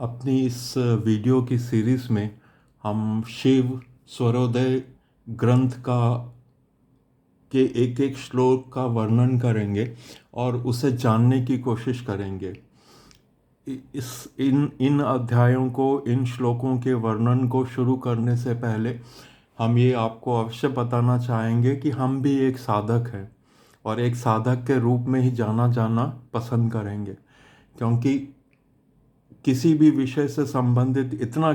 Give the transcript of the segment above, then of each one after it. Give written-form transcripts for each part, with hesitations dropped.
अपनी इस वीडियो की सीरीज़ में हम शिव स्वरोदय ग्रंथ का के एक एक श्लोक का वर्णन करेंगे और उसे जानने की कोशिश करेंगे। इस इन इन अध्यायों को, इन श्लोकों के वर्णन को शुरू करने से पहले हम ये आपको अवश्य बताना चाहेंगे कि हम भी एक साधक हैं और एक साधक के रूप में ही जाना जाना पसंद करेंगे, क्योंकि किसी भी विषय से संबंधित इतना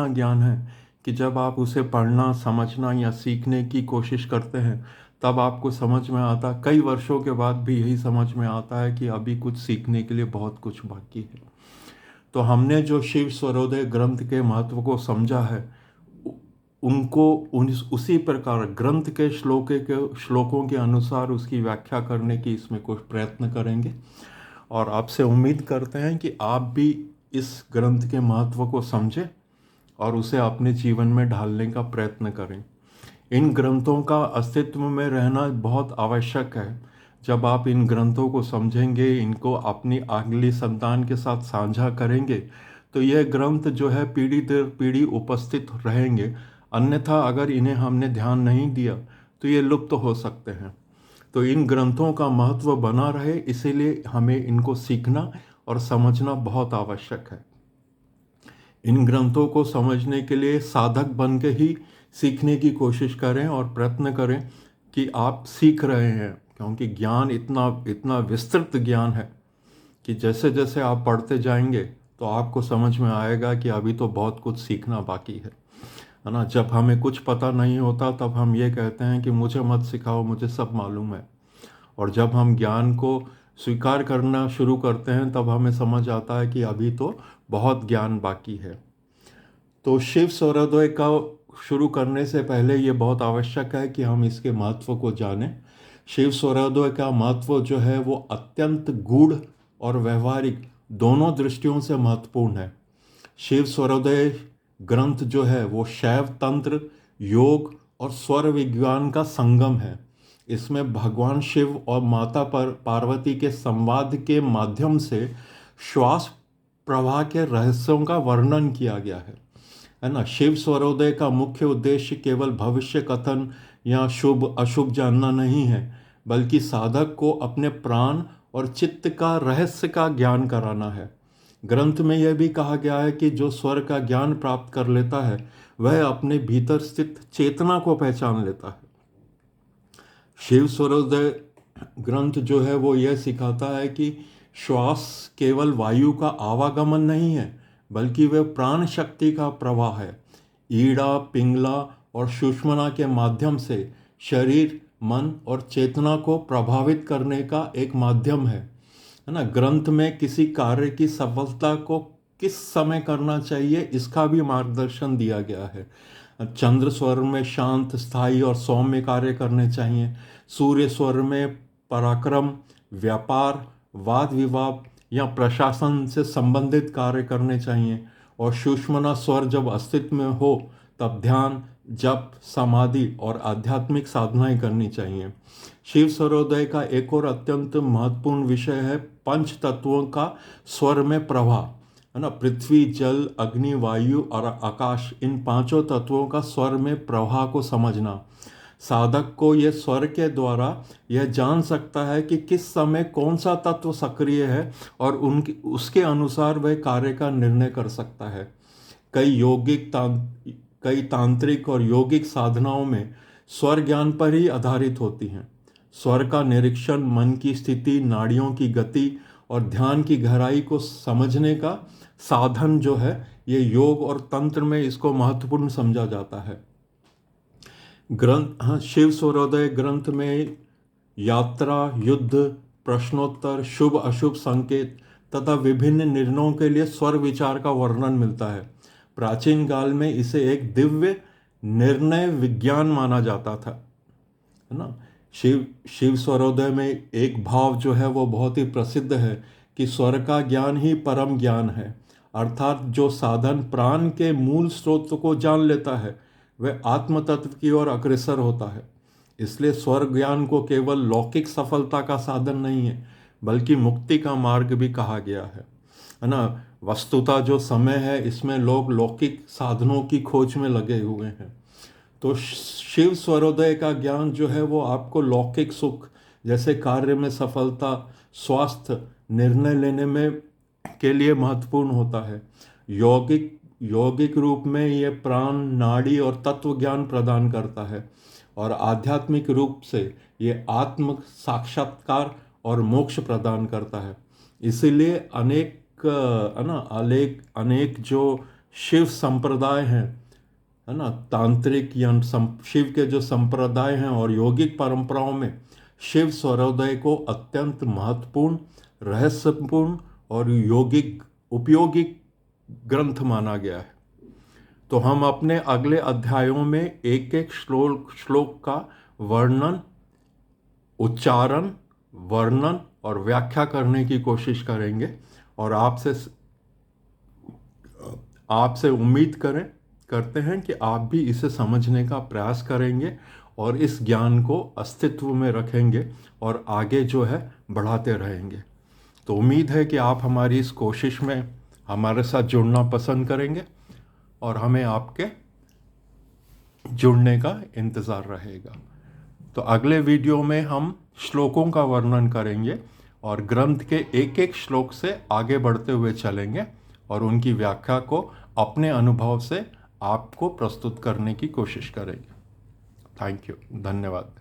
ज्ञान है कि जब आप उसे पढ़ना, समझना या सीखने की कोशिश करते हैं तब आपको समझ में आता, कई वर्षों के बाद भी यही समझ में आता है कि अभी कुछ सीखने के लिए बहुत कुछ बाकी है। तो हमने जो शिव स्वरोदय ग्रंथ के महत्व को समझा है, उ- उनको उसी प्रकार ग्रंथ के श्लोकों के अनुसार उसकी व्याख्या करने की इसमें कुछ प्रयत्न करेंगे और आपसे उम्मीद करते हैं कि आप भी इस ग्रंथ के महत्व को समझें और उसे अपने जीवन में ढालने का प्रयत्न करें। इन ग्रंथों का अस्तित्व में रहना बहुत आवश्यक है। जब आप इन ग्रंथों को समझेंगे, इनको अपनी अगली संतान के साथ साझा करेंगे, तो यह ग्रंथ जो है पीढ़ी दर पीढ़ी उपस्थित रहेंगे। अन्यथा अगर इन्हें हमने ध्यान नहीं दिया तो ये लुप्त हो सकते हैं। तो इन ग्रंथों का महत्व बना रहे, इसीलिए हमें इनको सीखना और समझना बहुत आवश्यक है। इन ग्रंथों को समझने के लिए साधक बन के ही सीखने की कोशिश करें और प्रयत्न करें कि आप सीख रहे हैं, क्योंकि ज्ञान इतना इतना विस्तृत ज्ञान है कि जैसे जैसे आप पढ़ते जाएंगे तो आपको समझ में आएगा कि अभी तो बहुत कुछ सीखना बाकी है ना। जब हमें कुछ पता नहीं होता तब हम ये कहते हैं कि मुझे मत सिखाओ, मुझे सब मालूम है। और जब हम ज्ञान को स्वीकार करना शुरू करते हैं तब हमें समझ आता है कि अभी तो बहुत ज्ञान बाकी है। तो शिव सूर्योदय का शुरू करने से पहले ये बहुत आवश्यक है कि हम इसके महत्व को जानें। शिव सूर्योदय का महत्व जो है वो अत्यंत गूढ़ और व्यवहारिक दोनों दृष्टियों से महत्वपूर्ण है। शिव सूर्योदय ग्रंथ जो है वो शैव तंत्र, योग और स्वर विज्ञान का संगम है। इसमें भगवान शिव और माता पर पार्वती के संवाद के माध्यम से श्वास प्रवाह के रहस्यों का वर्णन किया गया है ना। शिव स्वरोदय का मुख्य उद्देश्य केवल भविष्य कथन या शुभ अशुभ जानना नहीं है, बल्कि साधक को अपने प्राण और चित्त का रहस्य का ज्ञान कराना है। ग्रंथ में यह भी कहा गया है कि जो स्वर का ज्ञान प्राप्त कर लेता है वह अपने भीतर स्थित चेतना को पहचान लेता है। शिव सूर्योदय ग्रंथ जो है वो यह सिखाता है कि श्वास केवल वायु का आवागमन नहीं है, बल्कि वह प्राण शक्ति का प्रवाह है। ईड़ा, पिंगला और सुषुम्ना के माध्यम से शरीर, मन और चेतना को प्रभावित करने का एक माध्यम है ना। ग्रंथ में किसी कार्य की सफलता को किस समय करना चाहिए इसका भी मार्गदर्शन दिया गया है। चंद्र स्वर में शांत, स्थायी और सौम्य कार्य करने चाहिए। सूर्य स्वर में पराक्रम, व्यापार, वाद विवाद या प्रशासन से संबंधित कार्य करने चाहिए। और सुषुम्ना स्वर जब अस्तित्व में हो तब ध्यान, जप, समाधि और आध्यात्मिक साधनाएं करनी चाहिए। शिव सूर्योदय का एक और अत्यंत महत्वपूर्ण विषय है पंच तत्वों का स्वर में प्रवाह, है ना। पृथ्वी, जल, अग्नि, वायु और आकाश, इन पांचों तत्वों का स्वर में प्रवाह को समझना। साधक को यह स्वर के द्वारा यह जान सकता है कि किस समय कौन सा तत्व सक्रिय है और उनकी उसके अनुसार वह कार्य का निर्णय कर सकता है। कई तांत्रिक और यौगिक साधनाओं में स्वर ज्ञान पर ही आधारित होती हैं। स्वर का निरीक्षण मन की स्थिति, नाड़ियों की गति और ध्यान की गहराई को समझने का साधन जो है, ये योग और तंत्र में इसको महत्वपूर्ण समझा जाता है। शिव सूर्योदय ग्रंथ में यात्रा, युद्ध, प्रश्नोत्तर, शुभ अशुभ संकेत तथा विभिन्न निर्णयों के लिए स्वर विचार का वर्णन मिलता है। प्राचीन काल में इसे एक दिव्य निर्णय विज्ञान माना जाता था, है ना। शिव स्वरोदय में एक भाव जो है वो बहुत ही प्रसिद्ध है कि स्वर का ज्ञान ही परम ज्ञान है। अर्थात जो साधन प्राण के मूल स्रोत को जान लेता है वह आत्म तत्व की ओर अग्रसर होता है। इसलिए स्वर ज्ञान को केवल लौकिक सफलता का साधन नहीं है, बल्कि मुक्ति का मार्ग भी कहा गया है। है ना। वस्तुतः जो समय है इसमें लोग लौकिक साधनों की खोज में लगे हुए हैं। तो शिव स्वरोदय का ज्ञान जो है वो आपको लौकिक सुख जैसे कार्य में सफलता, स्वास्थ्य, निर्णय लेने में के लिए महत्वपूर्ण होता है। यौगिक यौगिक रूप में ये प्राण, नाड़ी और तत्व ज्ञान प्रदान करता है। और आध्यात्मिक रूप से ये आत्म साक्षात्कार और मोक्ष प्रदान करता है। इसीलिए अनेक है ना अनेक जो शिव संप्रदाय हैं, है ना, तांत्रिक या शिव के जो संप्रदाय हैं और यौगिक परंपराओं में शिव स्वरोदय को अत्यंत महत्वपूर्ण, रहस्यपूर्ण और यौगिक उपयोगी ग्रंथ माना गया है। तो हम अपने अगले अध्यायों में एक एक श्लोक का वर्णन, उच्चारण, वर्णन और व्याख्या करने की कोशिश करेंगे। और आपसे उम्मीद करते हैं कि आप भी इसे समझने का प्रयास करेंगे और इस ज्ञान को अस्तित्व में रखेंगे और आगे जो है बढ़ाते रहेंगे। तो उम्मीद है कि आप हमारी इस कोशिश में हमारे साथ जुड़ना पसंद करेंगे और हमें आपके जुड़ने का इंतज़ार रहेगा। तो अगले वीडियो में हम श्लोकों का वर्णन करेंगे और ग्रंथ के एक एक श्लोक से आगे बढ़ते हुए चलेंगे और उनकी व्याख्या को अपने अनुभव से आपको प्रस्तुत करने की कोशिश करेंगे। थैंक यू, धन्यवाद।